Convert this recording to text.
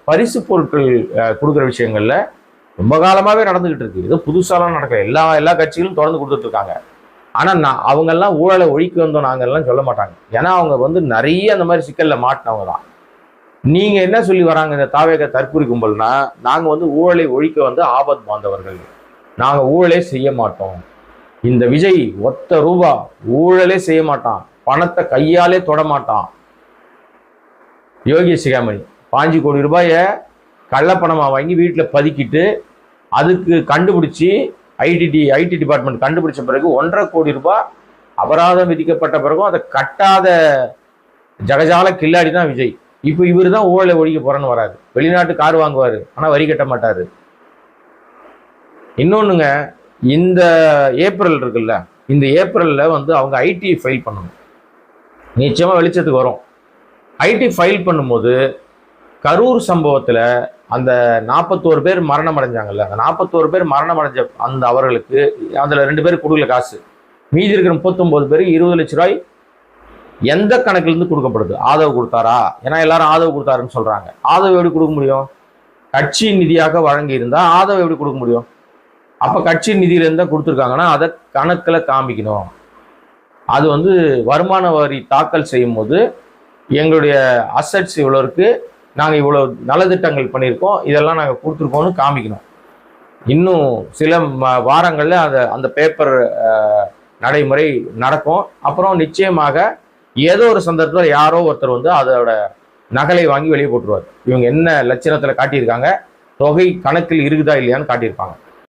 பரிசு பொருட்கள் கொடுக்குற விஷயங்கள்ல ரொம்ப காலமாகவே நடந்துகிட்டு இருக்கு. ஏதோ புதுசாலாம் நடக்கல. எல்லா கட்சிகளும் தொடர்ந்து கொடுத்துட்டு இருக்காங்க. ஆனால் அவங்கெல்லாம் ஊழலை ஒழிக்க வந்தோம் நாங்கள்லாம் சொல்ல மாட்டாங்க. ஏன்னா அவங்க நிறைய அந்த மாதிரி சிக்கலில் மாட்டினவங்க தான். நீங்கள் என்ன சொல்லி வராங்க இந்த தாவேக தற்கொலை கும்பல்னா, நாங்கள் ஊழலை ஒழிக்க வந்து ஆபத் பாந்தவர்கள், நாங்கள் ஊழலே செய்ய மாட்டோம். இந்த விஜய் ஒத்த ரூபா ஊழலே செய்ய மாட்டான், பணத்தை கையாலே தொட மாட்டான். யோகி சிகாமணி 5 கோடி ரூபாயை கள்ளப்பணமாக வாங்கி வீட்டில் பதுக்கிட்டு அதுக்கு கண்டுபிடிச்சி ஐடி டிபார்ட்மெண்ட் கண்டுபிடிச்ச பிறகு 1.5 கோடி ரூபாய் அபராதம் விதிக்கப்பட்ட பிறகும் அதை கட்டாத ஜகஜால கில்லாடி தான் விஜய். இப்போ இவர் தான் ஊழலை ஒழிக்க போறேன்னு வராது. வெளிநாட்டு கார் வாங்குவார், ஆனால் வரி கட்ட மாட்டாரு. இன்னொன்னுங்க, இந்த ஏப்ரல் இருக்குல்ல, இந்த ஏப்ரல்ல அவங்க ஐடி ஃபைல் பண்ணணும். நிச்சயமா வெளிச்சத்துக்கு வரும். ஐடி ஃபைல் பண்ணும்போது கரூர் சம்பவத்தில் அந்த 41 பேர் மரணம் அடைஞ்சாங்கல்ல, அந்த 41 பேர் மரணம் அடைஞ்ச அந்த அவர்களுக்கு அதில் 2 பேர் கொடுக்கல காசு. மீதி இருக்கிற 39 பேருக்கு 20 லட்ச ரூபாய் எந்த கணக்கிலிருந்து கொடுக்கப்படுது? ஆதரவு கொடுத்தாரா? ஏன்னா எல்லாரும் ஆதரவு கொடுத்தாருன்னு சொல்றாங்க. ஆதரவு எப்படி கொடுக்க முடியும்? கட்சி நிதியாக வழங்கி இருந்தா ஆதரவு எப்படி கொடுக்க முடியும்? அப்ப கட்சி நிதியில இருந்தா கொடுத்துருக்காங்கன்னா அதை கணக்கில் காமிக்கணும். அது வருமான வரி தாக்கல் செய்யும் போது எங்களுடைய அசட்ஸ் இவ்வளோ இருக்கு, நாங்கள் இவ்வளோ நலத்திட்டங்கள் பண்ணியிருக்கோம், இதெல்லாம் நாங்கள் கொடுத்துருக்கோம்னு காமிக்கணும். இன்னும் சில வாரங்களில் அந்த பேப்பர் நடைமுறை நடக்கும். அப்புறம் நிச்சயமாக ஏதோ ஒரு சந்தர்ப்பத்தில் யாரோ ஒருத்தர் அதோட நகலை வாங்கி வெளியே போட்டுருவார். இவங்க என்ன லட்சணத்தில் காட்டியிருக்காங்க, தொகை கணக்கில் இருக்குதா இல்லையான்னு காட்டியிருப்பாங்க.